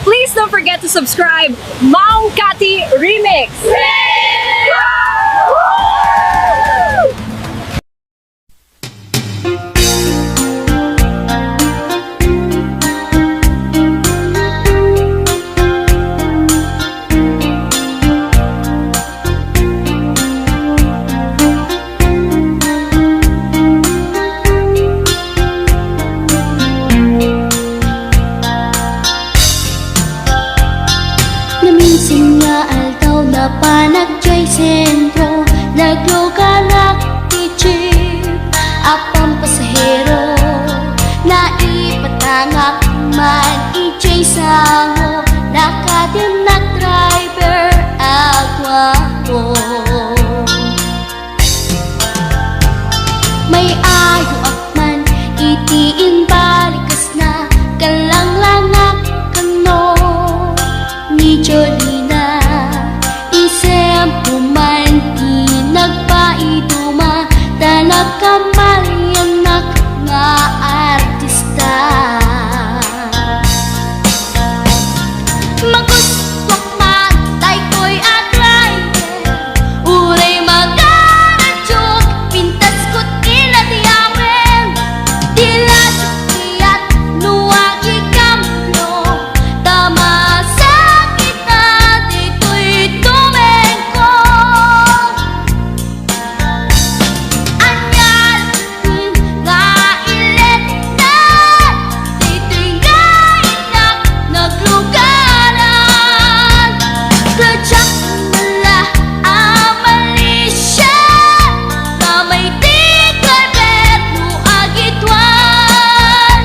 Please don't forget to subscribe Maong Kati Remix! Naminsan nga aldaw na panagjoy sentro, nagluganak ti jeep, apang pasahero, naipatangak man ijay sango, nakadinak driver agwapo. May ayo akman itiin balikas na kalanglangak kano ni Jolina, isem puman di nagpaiduma, tanak kamalianak nga artista. Maguswak man tay ko'y atrayer, uray magaradyok, pintas ko't iladiyawen, tila sukiyat nuwag ikamlo, tama sa kita dito'y tumengko. Anyal nga ilet na, dito'y nga inak naglugaran, kadyak mala amalisya, kamay di kalbet nuag itwan.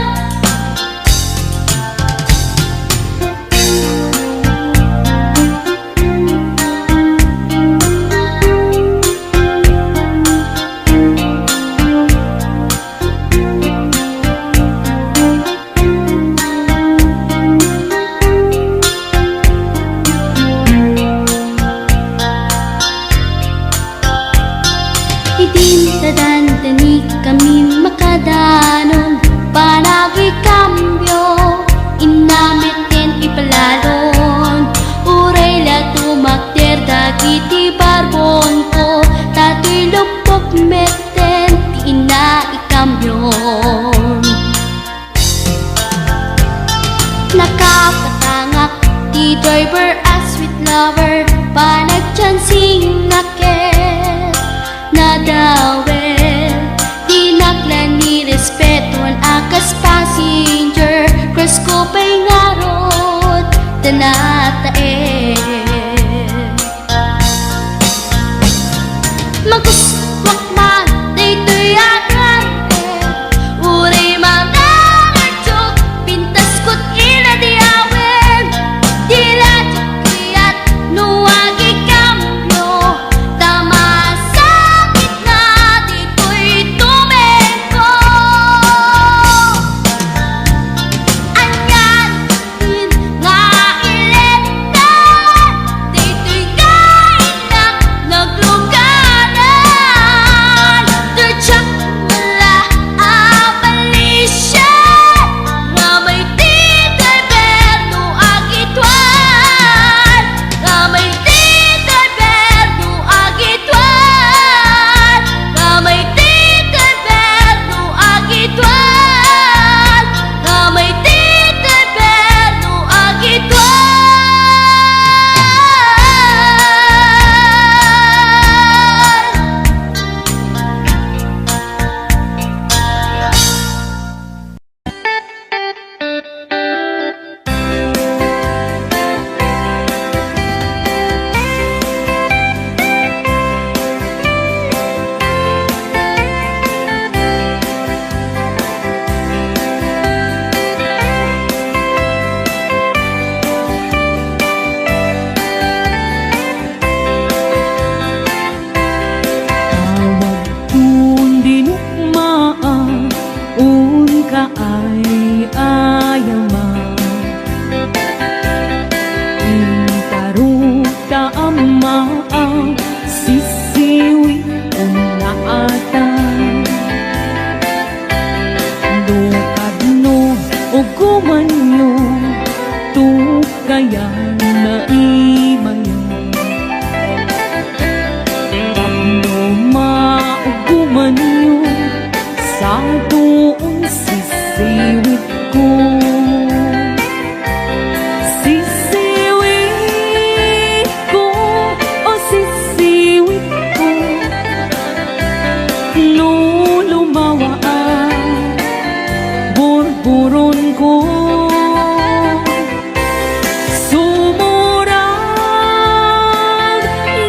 Idinadandani kami makadanon, panagi kambyo, inamitin ipalalon, uray la tumakder dagiti barbon ko, tato'y lupok meten ti ina ikambyon. Nakapatangak ti driver as sweet lover, panagchansing naket nadawel, di naklan ni respeton akas passenger, cross ko pa'y ngarot tanatae. Maguswak man dito'y agrante, uray magaradyok, pintas ko't iladiyawen, tila jukiyat nuwag ikamlo, tama sa gitna dito'y tumengko. Anyan nga ilet na, kaya naimayo tapno mauguman niyo sa tuon sisiwit ko. Sisiwit ko, o sisiwit ko, no lumawa ang burburon ko. Sumurang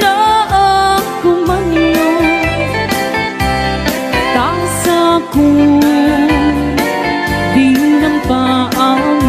na ako manyo, tasa ko di ng paamo.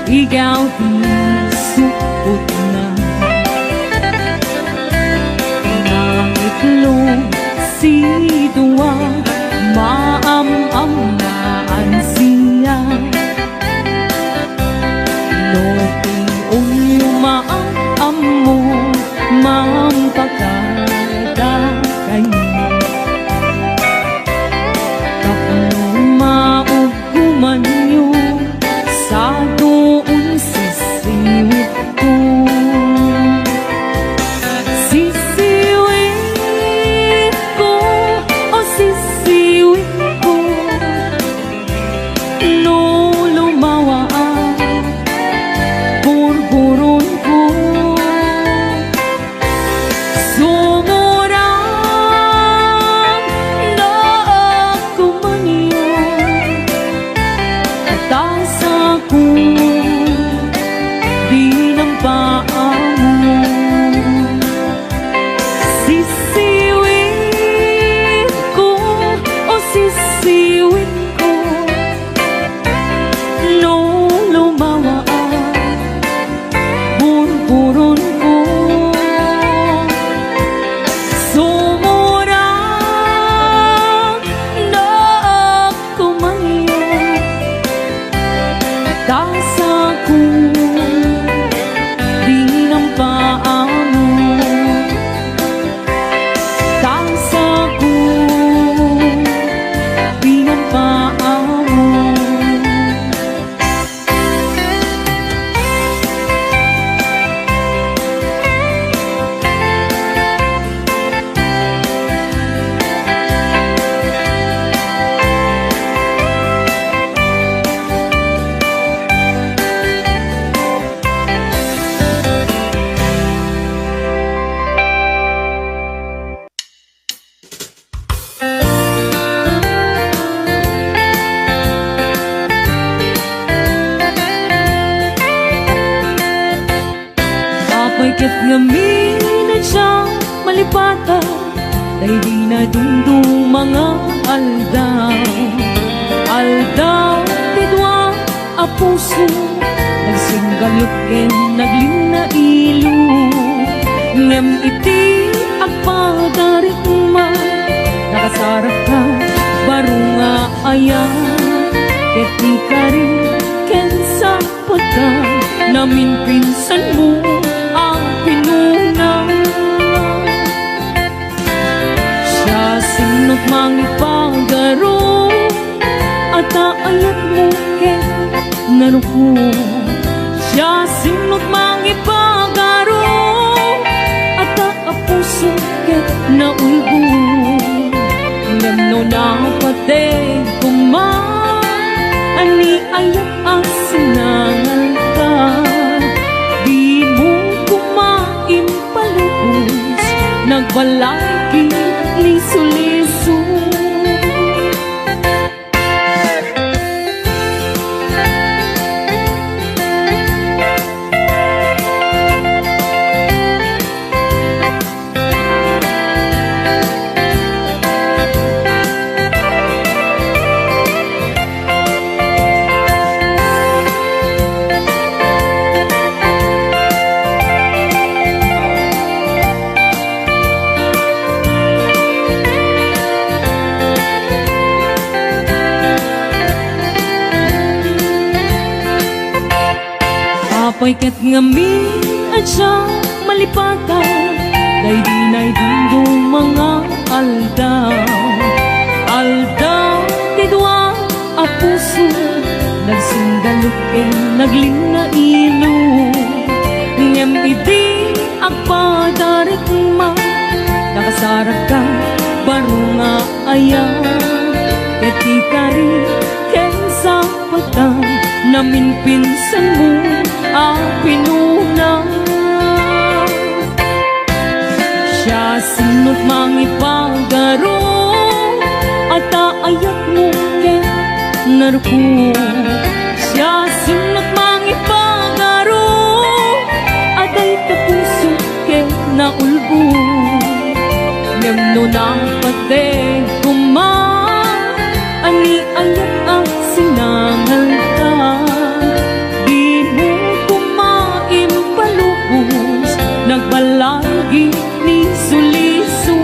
Ikaw di supot na nangitlong si Dua maam-amaan siya loping unyo maam mo mampagkada kayo tapno mauguman niyo sa doon sisiwit ko. Sisiwit ko, o sisiwit ko, no lumawa ang burburon ko. Sumurang na ako manyo, tasa ko di ng paamo. Sisiwit ko, o sisiwit ko, no lumawa ang burburon ko. Sumurang na ako manyo, tasa ko di ng paamo. Tasa ko di ng paamo. Pagkat ngamin na siyang malipata ay di na dundong mga aldaw. Aldaw, tidwa, a puso nagsinggalot ken nagling na ilo. Ngem iti agpadarit ma nakasarap ka baro nga ayan. Ket di ka rin ken sa pagka namin pinsan mo ang pinunang. Siya sinot mangipagaro at aayat mo ken naruko. Siya sinot mangipagaro at aapuso ken naulbo. Ngano na patay kuman ani ayat asinangan ka. Di mo kumain palubos nagbalaki liso-liso. Apay ket ngamin at siya malipatan, day di mga aldaw. Aldaw ti dua a puso, nagsindalok nagling na ilo. Ngem idi agpadarit ma, nakasarap ka baro nga ayaw. Ket ikari ken sa patang, namin pinsan mo ang pinuna. Siya sinot mangipagaro, at aayat mo ken naruko. Siya sinot mangipagaro, at ay kapuso ken naulbo. Ngem no napatay kuma, ani ayat ang sinangal ka. Di mo kumain palubos, nagbalagi ni suliso.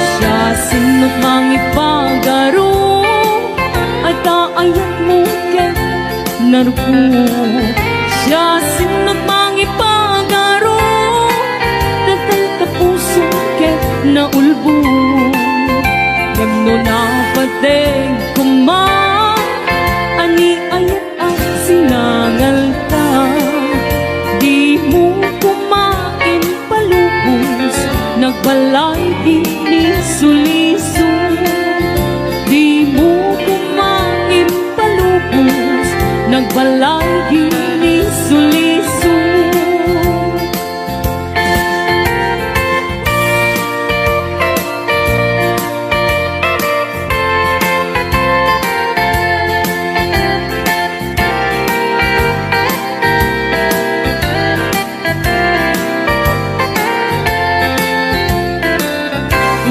Siya sinot mangipagaro, at aayat mo ken naruko. Siya sinot mangipagaro, tatay kapuso ken naulbo. Ngem napatay kuma, ani ayat ang sinangal ka. Di mo kumain palubos, nagbalay ni suliso. Di mo kumain palubos, nagbalay ni suliso.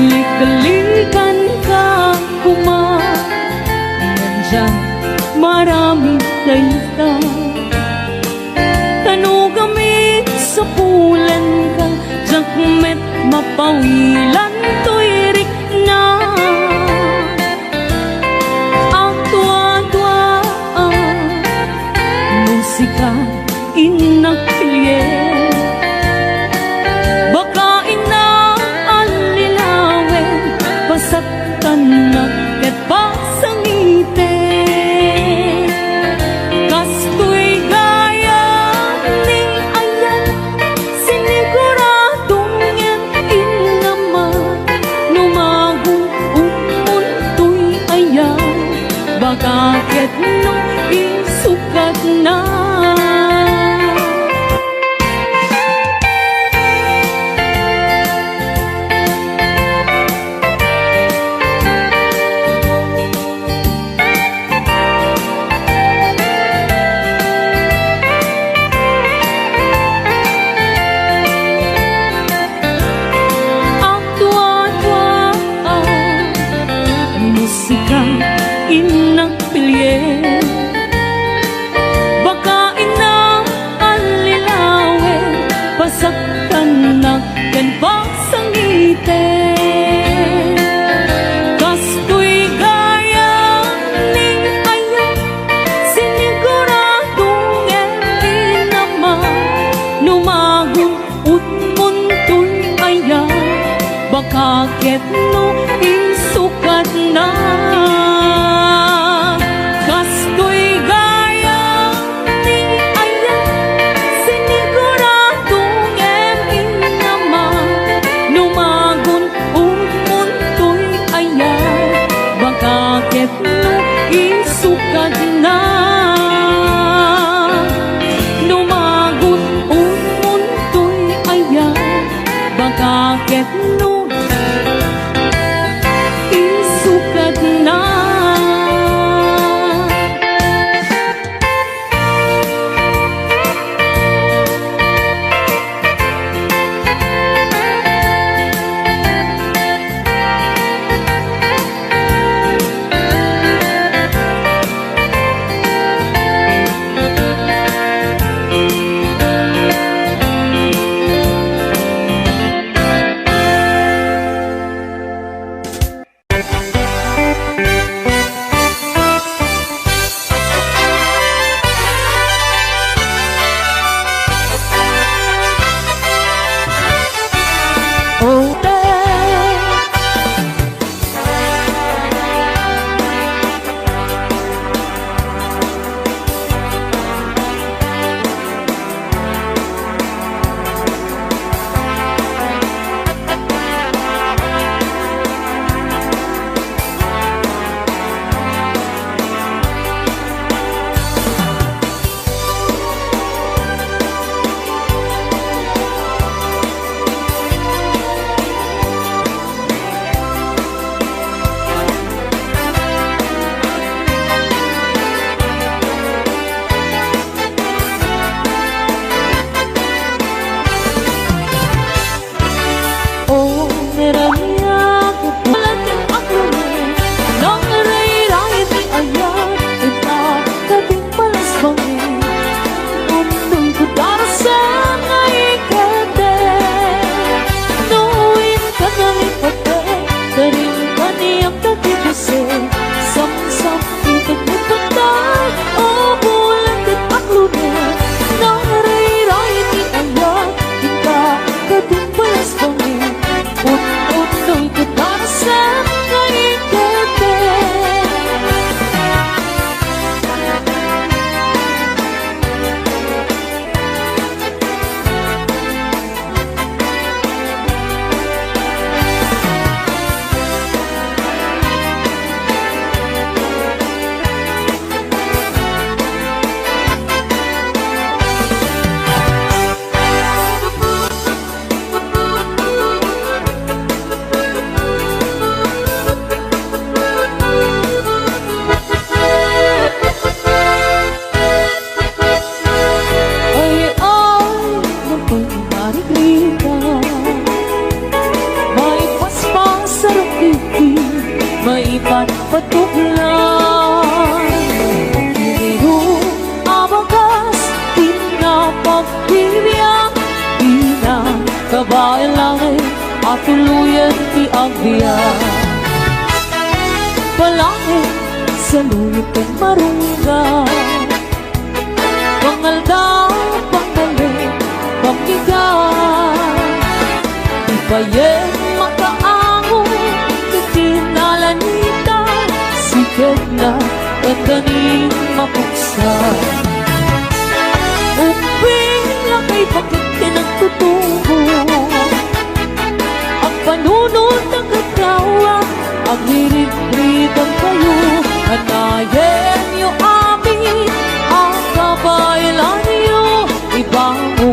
Likalikan ka kuma, nandiyan maraming tayta. Tanugamit sa pulan ka, jakmet mapawilan tuirik na. Ang tua-tua musika inakilye, baka pasaktan na ket pasangite. Kastoy gaya ni ayan, siniguradong yan inama. Numagong umuntoy ayan, baka ket no isukat na. Baka ina alilawe, pasaktan na ken pasangite. Kastoy gaya ni ayan, siniguradong inama. Numagong utmuntoy ayan, baka ket no isukat na. Ket no isukat na. Numagot umuntoy ay bakit no isukat na. Patuglan Pagkiriho abagas pinapagpibiyang Pinakabayan langit at tuluyan ti agbiyan Palangit sa luyot kang marungga Pangaldaw, panggaling, panggigan Ipayen makaango Kitinalanita Sikat na pagdaning mapuksan Uping lang kay bakit pinagtutubo Ang panunod ng katawa Ang hirit-ritang kayo Hanayin niyo amin Ang kabaylan niyo Ibango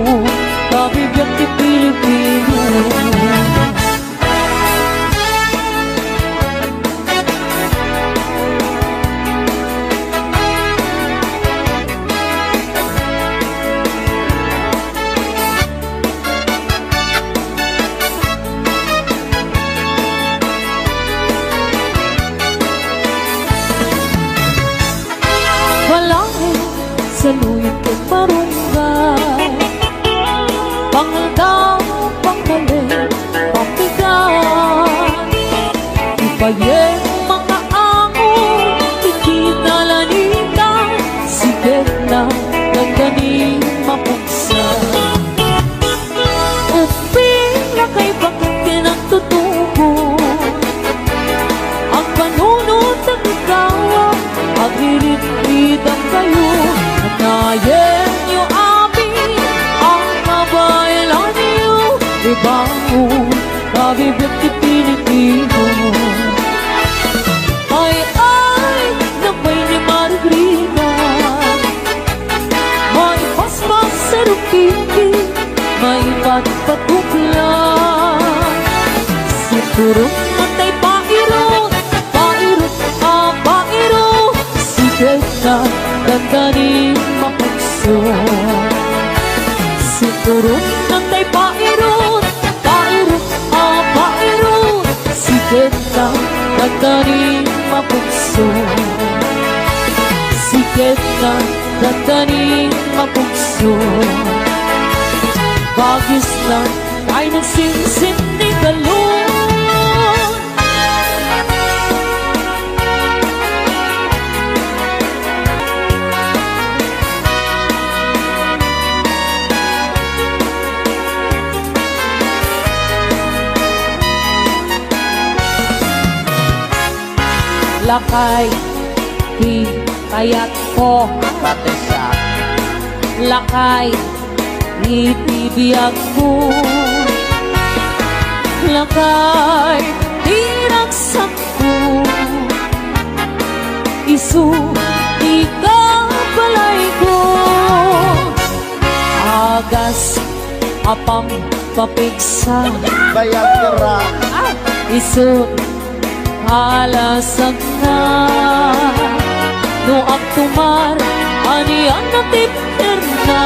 Kabibiyang di Pilipino Sa luyot kong barunggay Pangaldaw, panggaling, pambigan Ipayeng mga angon Ikinalanita Sigat na gaganing mapuksan Uping na kay bakit kinagtutubo Ang panunod ng ikaw Ang hirit-ritang kayo Hanayin niyo amin ang kabaylan niyo Ibango, kabibiyang di Pilipino Ay, nabay ni Margarita May paspas sa rukiki May patpatuklan Turong natay pairot, pairot, pairot. Sikat na ganda ni mapagso. Turong natay pairot, pairot, pairot. Sikat na ganda ni mapagso. Sikat na ganda ni mapagso. Bagis na ay nagsinsin ni galon. Lakay, di kaya't ko pati sa lakay, itibiyag mo. Lakay, tinagsak mo. Isu, di ka balay ko. Agas, apang papigsa. Bayang kira. Isu, halasag na. No ang tumar, aniyan na tipir na.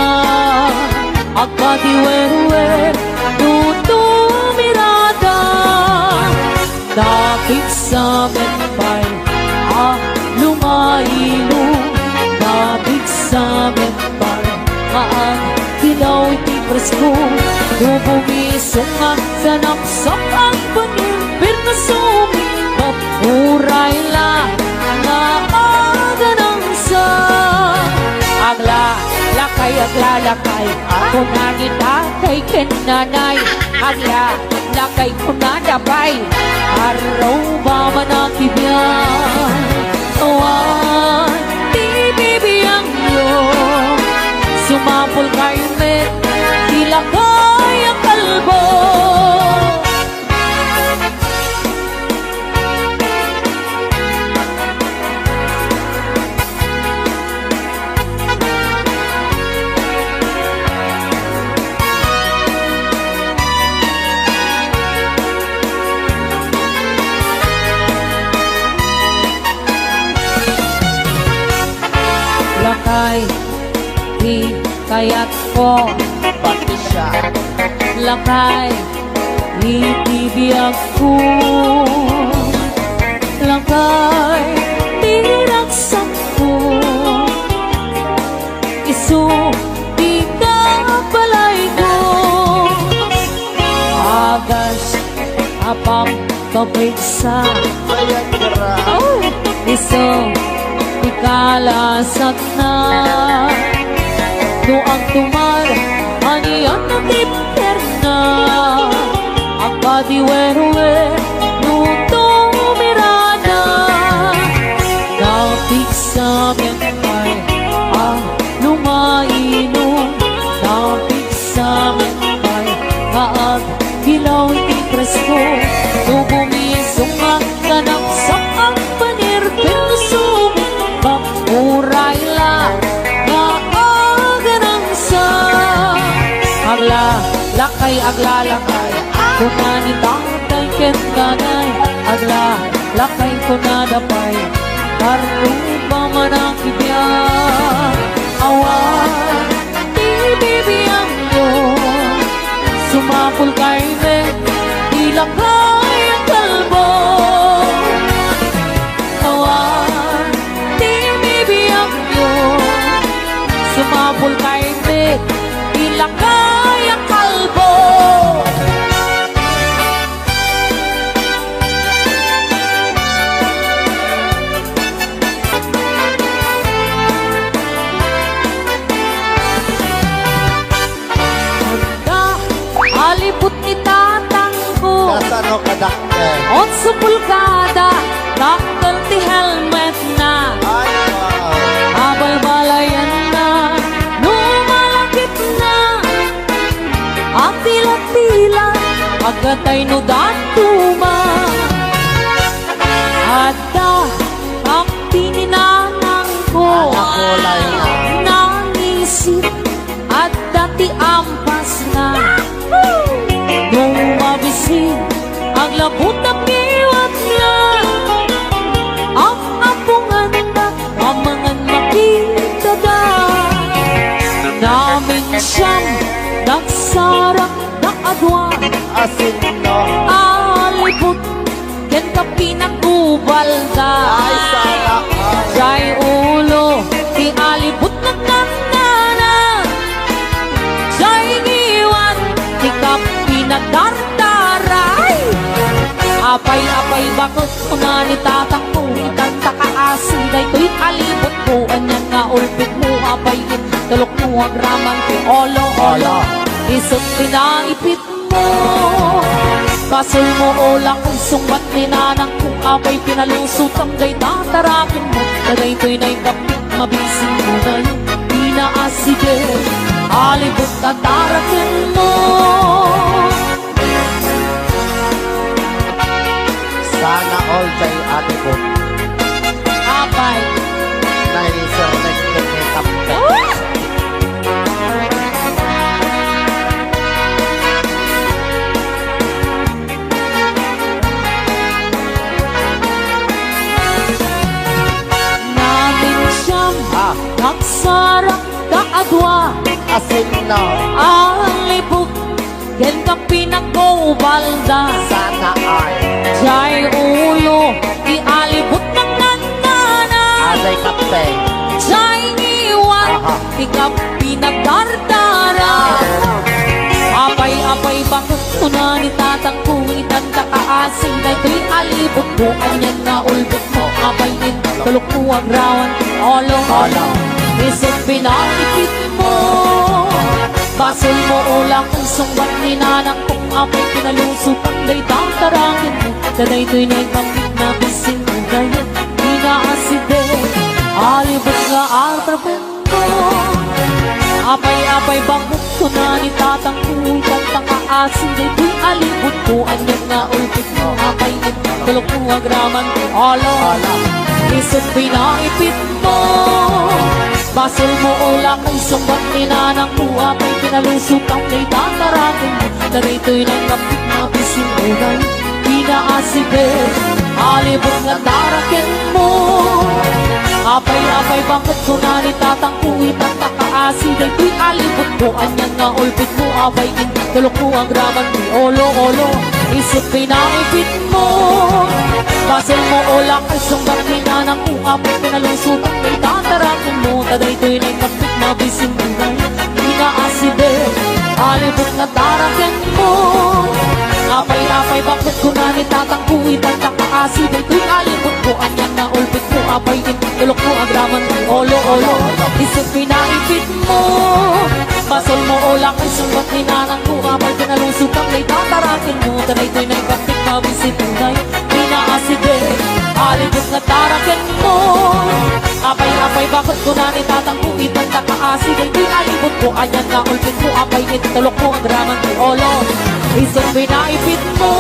Agkadiwer-wer, nuto mirada. Dapit sa menpay, lumailo. Dapit sa menpay, dilaw iti presko. Bubumisong nga sa naksak ang panimpir na sumi. Mapuray lang na aganang sa agla, lakay, aglalakay. Kung nangitatay kinanay, agla, lakay ko na dabay. Araw ba manakibyan? Awan, di bibiyang yun. Sumapol kayo met, ilakay ang kalbo. Lakay, di kaya't ko Pati siya. lakay, itibiyag ko. Lakay, tinagsak ko. Isu, di ka balay ko. Agas, apang papigsa. Bayang kira. Isu, ikalasag na. No ang tumar, aniyan na tipir na. Agkadiwer-wer, nuto mirada. Dapit sa menpay, lumaino. Dapit sa menpay, dilaw iti presko. Bubumisong ang kanaksak ang panirpil na sumi. Mapuray lang na aganang sa agla, lakay, aglalakay. Kung nanitangtay kentanay, agla, lakay ko na dapay. Karupa man ang kibyan. Awan, di bibiyang yun. Sumapul kay me, ilakay ang kalbo. Awan, di bibiyang yun. Sumapul kay me, ilakay ang kalbo. Aliput ni tatang ko. Kasano kadakte? On supulkada, takal ti helmet na. Ay, wow. Abal-balayan na, lumalakit na. Ang tila-tila, agkatay no datuma. Ada, ang pininanang ko. Anak ko lang. Nangisip, at dati ampas na. Nung mabisin, ang labot na piwat lang apungan na amangan makita da namin siyang nagsarang na adwa Asin no. alipot ken ka pinagkubalda Ay, sana all. jay ulo di alipot na kanana jay iwan di ka pinagdardaray apay bakot una ni tatang ko itan takaasin day to'y alipot ko anyan nga ulpit mo apay tulok mo ang ramang ti olo isot pinaipit mo basol mo ulang kung sungbat ni nanang kung apay pinalusot ang day tatarakin mo tagay to'y naikapit mabising mo na yung inaasige alibot tatarakin mo Sana all jay ate ko. apay Naisir nag-make-up ka. namin siyang Ah, nagsarang kaadwa asin no. alibot ken ka pinagkubalda Sana all. jay ulo ialibot ng nanana Aday kape. jay iwan Aha. di ka pinagdardara apay bakit una ni tatang kung itan takaasin na ito'y alibot mo anyan na ulbot mo apay in tulok mo ang rawan olo isip pinakipit mo basol mo ulang kung sungbat ni nanang kung apay pinalusot ang day tatarangin mo taday to'y nagbangkit na bising mo ngayon inaaside alibot nga atrapin mo apay bakit ko na ni tatang kung kantang-aasin day to'y alibot mo anyan nga ulpit mo apay in tulok mo ang raman olo isip pinaipit mo basol mo ulang kay sumbat ni nanang kuha may pinalusot ang day tatarakin mo tagay to'y nagkapit na bisin mo ngayon inaaside alibot nga tarakin mo apay bakit ko na ni tatang kuwit ang takaasi day to'y alibot mo anyan nga ulpit mo apay in tulok mo ang raman ni olo isip pinaipit mo basol mo ulang kay sumbat ni nanang kuha may pinalusot ang day tatarakin mo tagay to'y nagkapit na bisin mo ngayon inaaside alibot nga tarakin mo apay bakit ko na ni tatang kuwit ang takaasi day to'y alibot mo anyan nga ulpit mo apay in tulok mo ang raman ni olo isip pinaipit mo basol mo ulang kay sumbat ni nanang kuha may pinalusot ang day tatarakin mo tagay to'y nagkapit na bisin mo ngayon inaaside alibot nga tarakin mo apay bakit ko na ni tatang kuwit ang takaasi day to'y alibot mo anyan nga ulpit mo apay in tulok mo ang raman ni olo isip pinaipit mo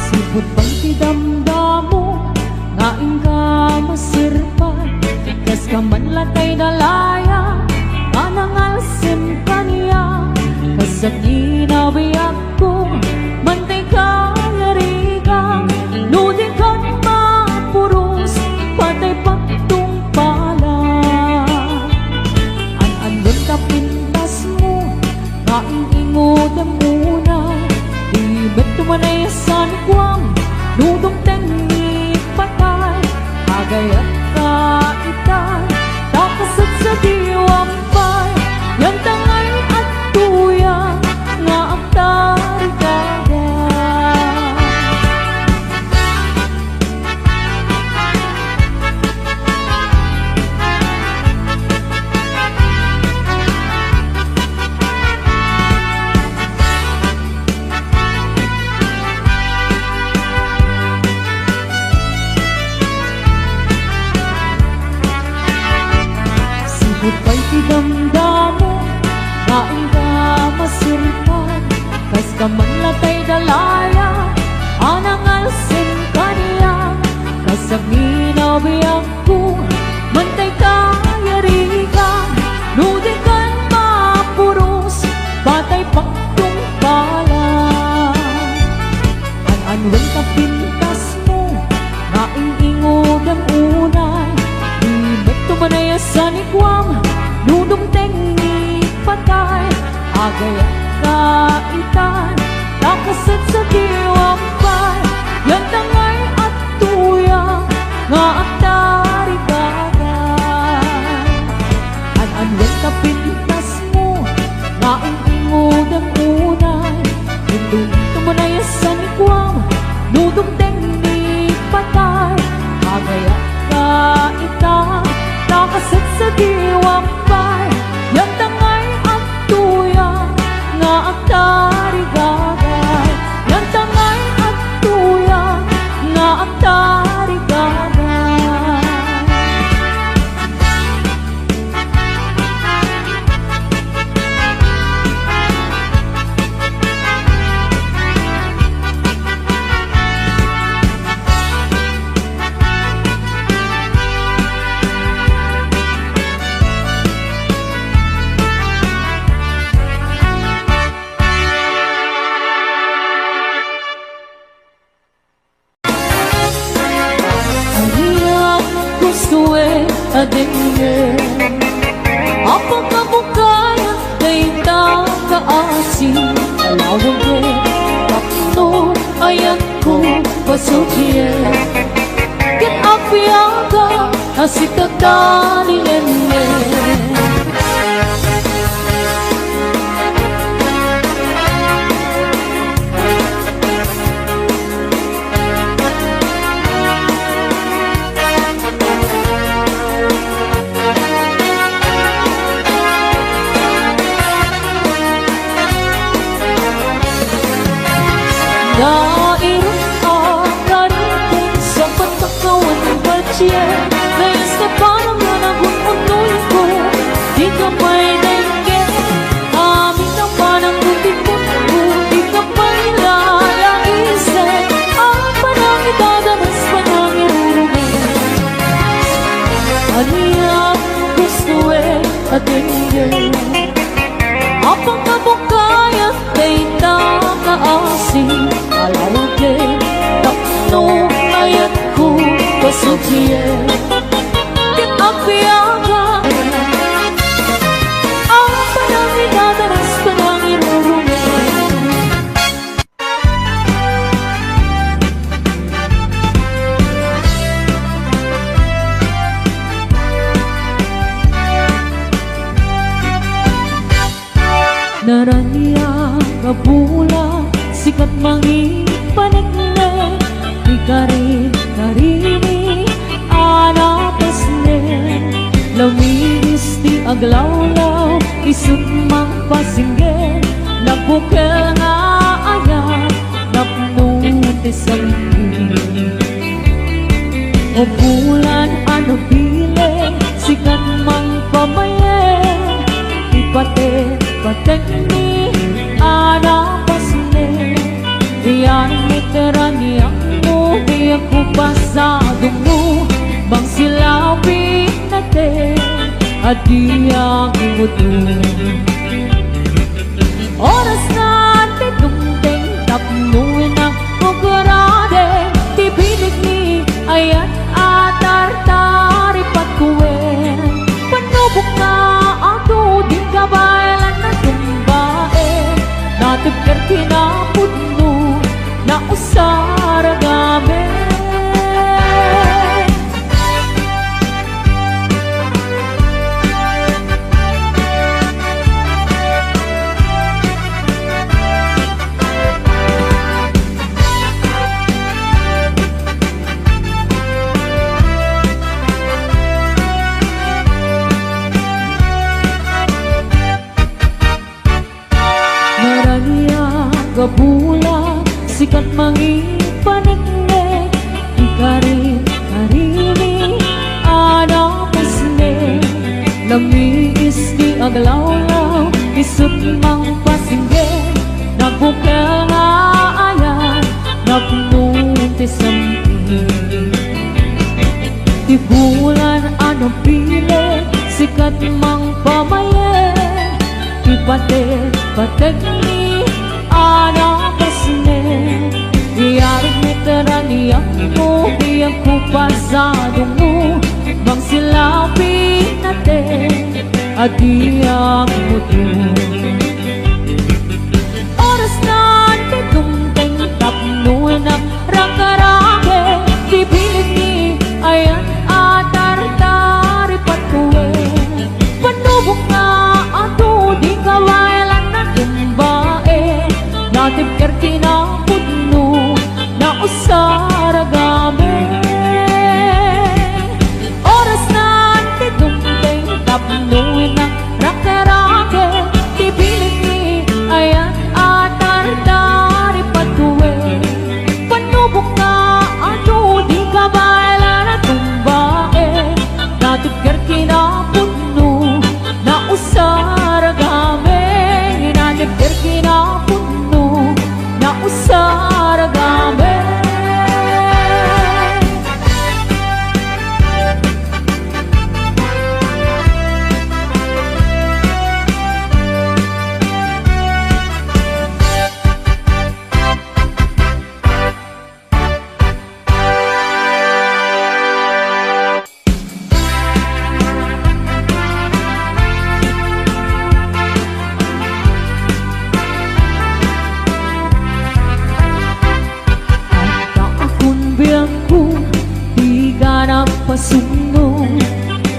sibot bang tidamdamo nga ingka masirpan kas ka man lakay dalaya nga nangalsim kaniya kasat inabiyak ko mantay ka ngarigang ludi kan mapuros patay pagtung pala an-andun ka pintas mo nga ingingod ang muna ibet tumanay san kwam nudong tengi patay agayat ka itan takasat sa diwampay yan tangay at tuyang nga ang tarigada sibot ba'y tidamdam kamanlatay dalaya anang alsin kaniya kasamina biyang ko mantay kayarigan nudin kan mapuros batay pagtung pala an-anwen ka pintas mo naing-ingod ang unay ibet tumanaya sa nikwam nudong tengi patay agay kaitan nakasat sa diwang pay yan tangay at tuyang nga ang tarigagay an-anwen ka pintas mo naing-ingod ang unay nudong tumanaya sa nikwam nudong tengi patay agay kaitan nakasat sa diwang pay yan tangay at tuyang nga ang tarigagay yan tangay at tuyang nga ang tarigagay gusto adenge apa kabukaya dayta kaasi alawag kapto ayan ko pasukye ket apiaga asikatani enne nais na parang nanabot unoy ko di ka pa'y nainggit amin ang panang utipon ko di ka pa'y lalaisip ang panang idadanas panang irurugin aniyang gusto atingin apang kabukaya dayta kaasing alawagin takno ayat ko pasukye ket apiaga ang panang idadanas panang irurungin naraniya kabula sikat mangi panagne karini anapasne laminis di aglawlaw isut mang pasingge nabukel nga ayat napnuti sa o bulan ano bile sikat mang pamayen ipate patekni anapasne diyan meteraniang di ako pasado mo bang silapin natin at di ang imuto oras na tinungting tapnuin ang pagkarade tibilig ni ayat at tartari patkuwen panubok na ako di kabalan na tumbae natagkar kinapudno na usara gabi kabula sikat mangi panagne karini anapasne lamiis di aglawlaw isut mang pasingge nabukel mang pamaye Ipatek ni anak kasne Iyarig ni teraniyak mo Iyag ko pasado mo Bang silapin natin Adiyak mo doon Oras na nitungting tapno na rakarake Pipilit ni ayan atar-tari patuwe Panubok na ato di kawailan na tumbae Natin kerkinapudno na usaragame Oras na nitungting tapno na rakarake Pipilit ni ayan atar-tari patuwe Panubok na ato di kawailan na tumbae Natin kerkinapudno na usaragame Natin kerkinapudno na usaragame Pasuno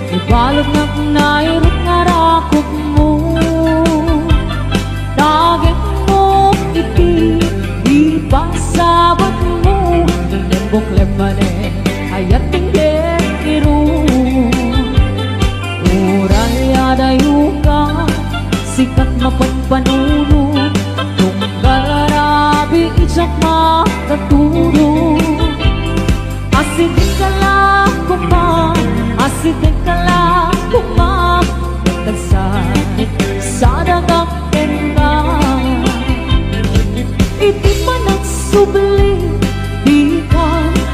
Ibalog na nairot nga rakot mo Dagit mo iti Ipasabat mo Nembok lemane Ayat tingin irun Uray adayo ka Sikat mapagpanuno Tunggal arabi Isak makaturo Asidin ka lang Asidin ka lang Nagkansakit sa dagakin ka Iti pa nagsubli Di ka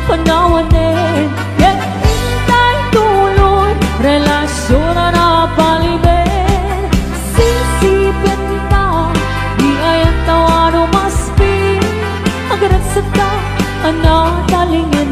panawanin Yet intay tuloy Relasyon na napalibin Sisipin ka Di ayan tawano maspin Agarat sa ka Anatalingin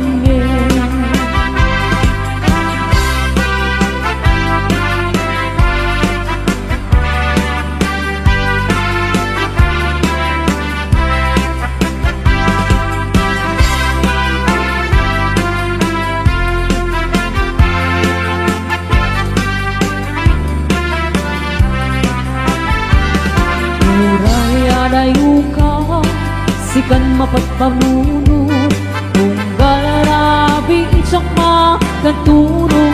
Sikan mapagpamuno Tunggal arabi Isak makaturo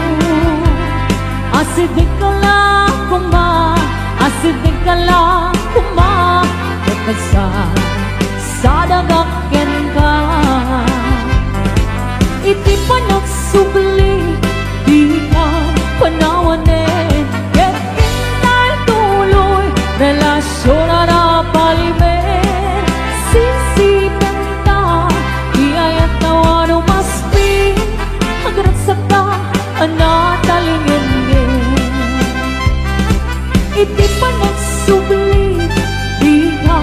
Asidin ka lang Asidin ka lang Nagkasan sa dagakin ka Iti pa nagsubli Di ka panawanin Yet intay tuloy Relasyon na napalibin Sisipin ka, iayat tawano maspi Hagarat sa ka, anatalingin Iti pa nagsubli, di ka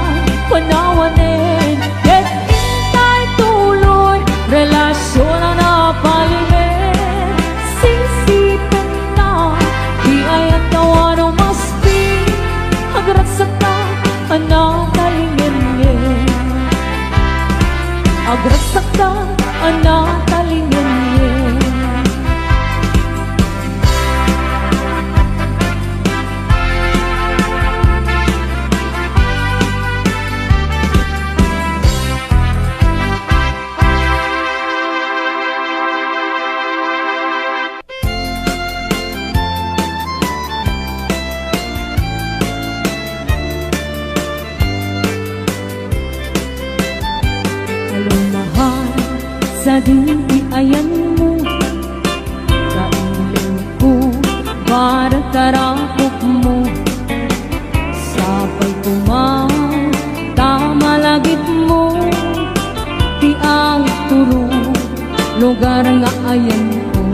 panawanin Yet intay tuloy, relasyon na napalibin Sisipin ka, iayat tawano maspi Hagarat sa ka, anatalingin Agrat ka, anatalingin Sa dili ayan mo Kailin ko para karakop mo Sapay kumang tamalagit mo Ti ang turo lugar nga ayan ko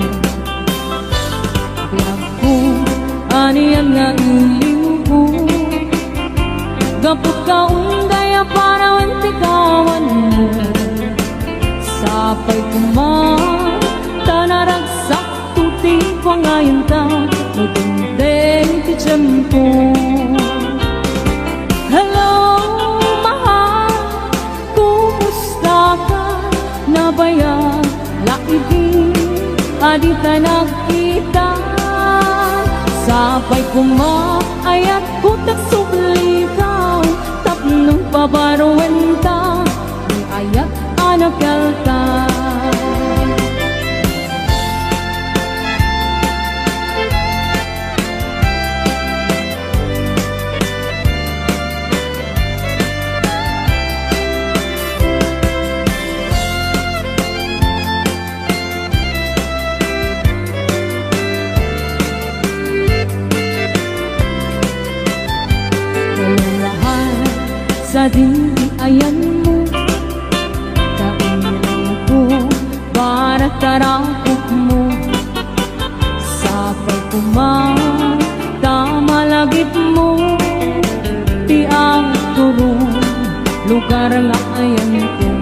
Pinag ko Aniyan nga iliw ko Gapot ka undaya para wentikawan mo Sapay kuman Tanaragsak tuti ko ngayon ta Nagundeng ti tiyempo Hello, mahal Kumusta ka? Nabayag Laibig Adita nagkita Sapay kumaayat Kutak subligaw Tapnong pabarwenta Di ayat anak kalta Sa ayan mo Kainang ko para tarakot mo Sapay kumamalagit mo Di ang turong lugar nga ayan ko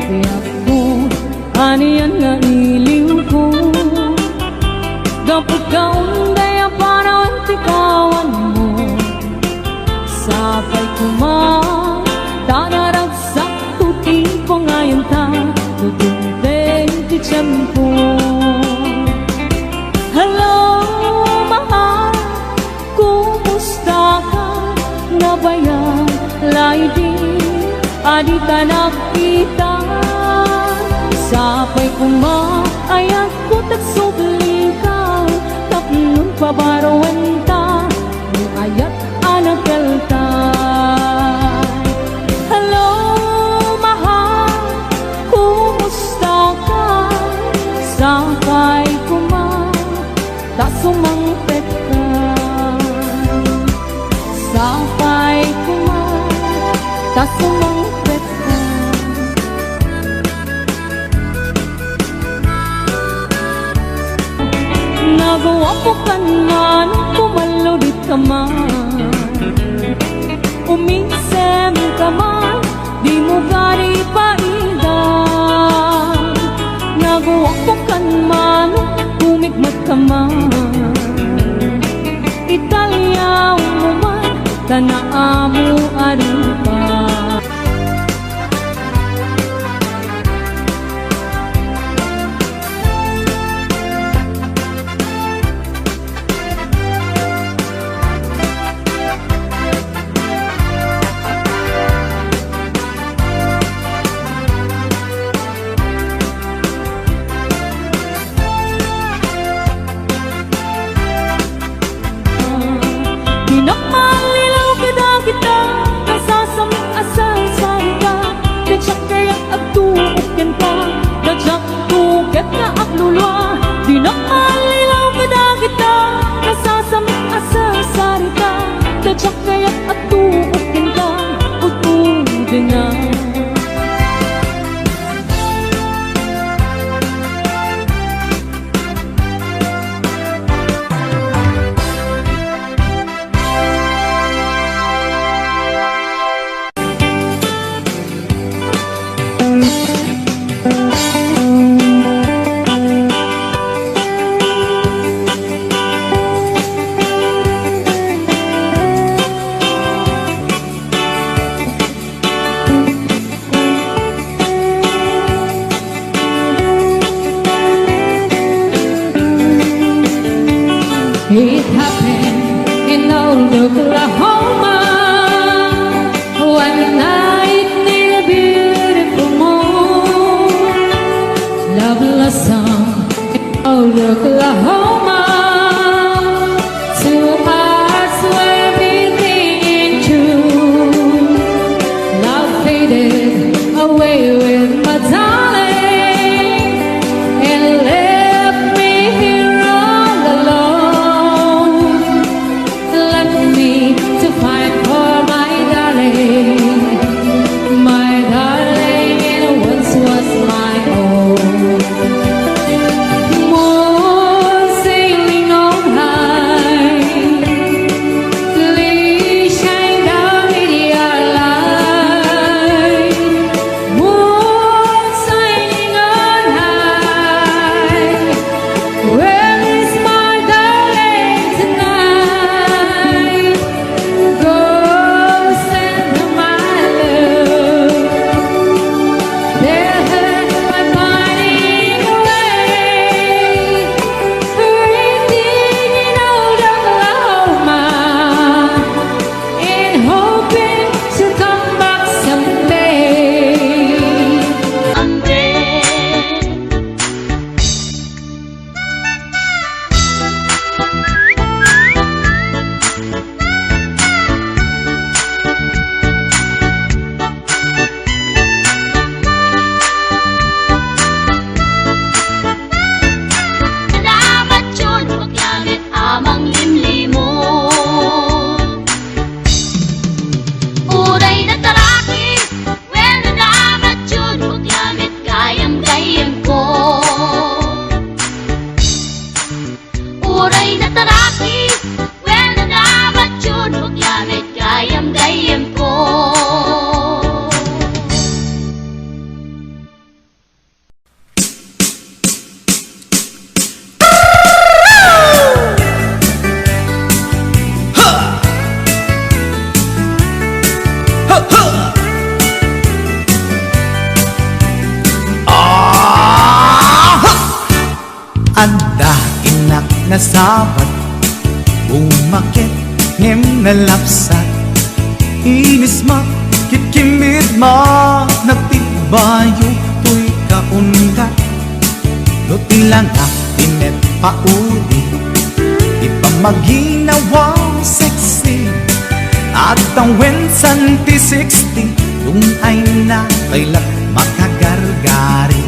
Di ako aniyan nga iliw ko Gapot ka undaya para wentikawan mo Sapay kumang Tanaragsak tuti ko ngayon ta Tutundeng ti tiyempo Hello, mahal Kumusta ka? Nabayag Laibig Adita nakita Sapay kumaayat Kutak subligaw Tapnong pabarwenta Di ayat anak kalta Hello, mahal Kumusta ka? Sapay kumang Tasumangpet ka Sapay kumang Tasumangpet ka Nagawa ko ka man Kumaludit ka man Umisem ka man, di mo gari paidang Nagawa ko kan man, kumigmat ka man Italyaw mo man, tanaamu arupa Pinakmalilaw kita Kasasamit asal sarga Kajak kayak agtuukin pa Kajak tuket na aglulwa Pinakmalilaw kita Kasasamit asal sarga Kajak kayak agtuukin pa Utudin na It happened in old Oklahoma One night near a beautiful moon Love blossomed in old Oklahoma Two hearts were beating in tune Love faded away with my darling And left me here all alone Left me to fight for my darling and once was my own Moon uray na taraki when nanabat yun maglamit kayam gayam ko. Anda inak na sabat umakit ngem na lapsat inis ma kitkimit ma nagtibayo tuy kaungat lutilang akinet pauli ipamaginawang sexy at ang wensan ti 60 yung ay na kailat makagargari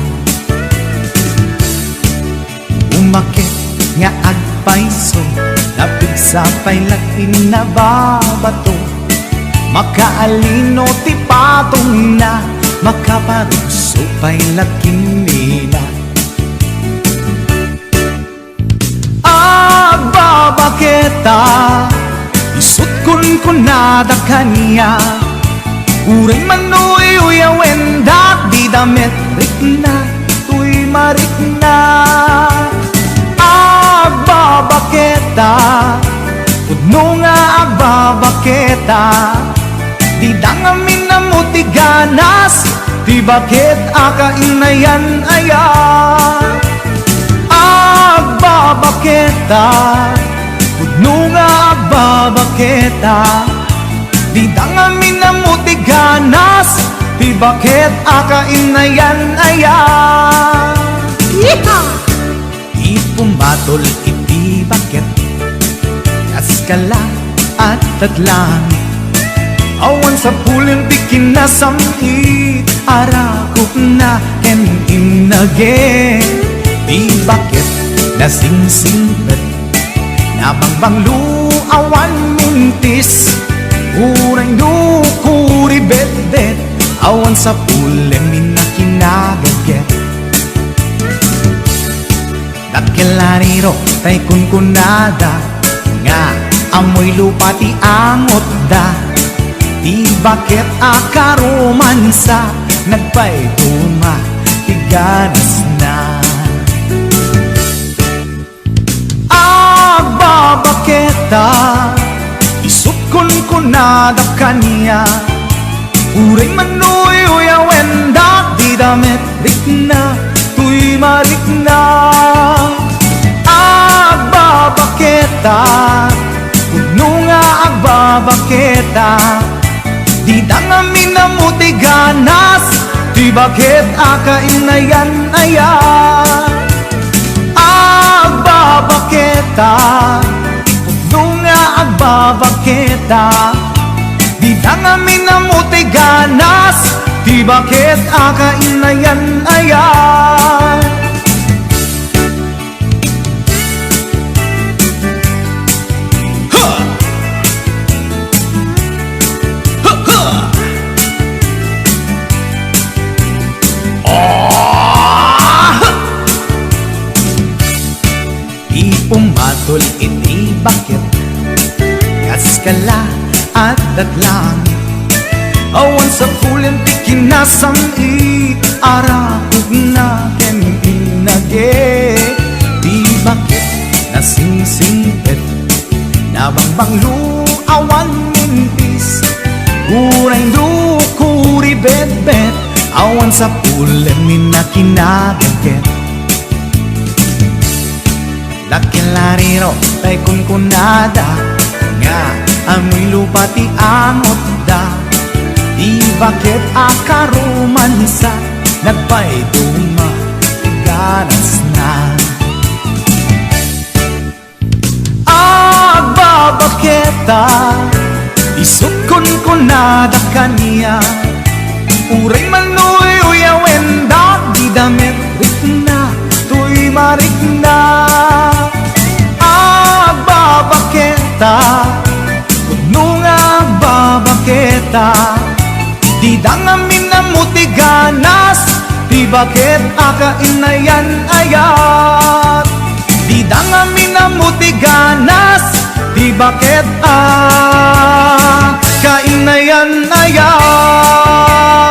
umakit nga agpaiso napig sa pailatin na babato makaalino ti patong na makaparuso pailatin nila agbabaketa isut kun nada kanya uray manoy uyawen dat di damit rikna tuy marikna agbabaketa Udno nga agbabaketa Di dangamin na mo ti ganas Di bakit akainayan aya Agbabaketa Udno nga agbabaketa Di dangamin na mo ti ganas Di bakit akainayan aya Ipumbatol iti bakit Kaskala at tadlang Awan sa pulim di kinasamit Arakop na ken inage Di bakit nasingsingpet Nabangbanglu awan mintis Urang dukuri bet-bet Awan sa pulim minakinagaget Dakilariro tay kunkunada Nga amoy lupa ti amot da Di bakit akaromansa Nagpaituma ti ganas na Agbabaketa Isut kunkunada kanya Uray manoy uyawen da Di damit rikna tuy marikna Agbabaketa Udno nga agbabaketa Di dangamin na mo ti ganas Di bakit akainayan aya Agbabaketa Udno nga agbabaketa Di dangamin na mo ti ganas Di bakit akainayan aya Ipumatol iti bakit Kaskala at datlang Awan sa pulim ti kinasamit Arakog na ken inage Di bakit nasingsingpet Nabangbanglu awan mintis Uray dukuri bet-bet Awan sa pulim minakinagaget Dakilariro tay kunkunada Nga amoy lupa ti amot da Di bakit akaromansa Nagpaituma ganas na Agbabaketa Isut kunkunada kanya Uray manoy uyawen da Di damit rikna tuy marikna Agbabaketa Udno nga agbabaketa Di dangamin na mo ti ganas Di bakit akainayan ayat Di danga minamutiganas di bakit kainayan na yan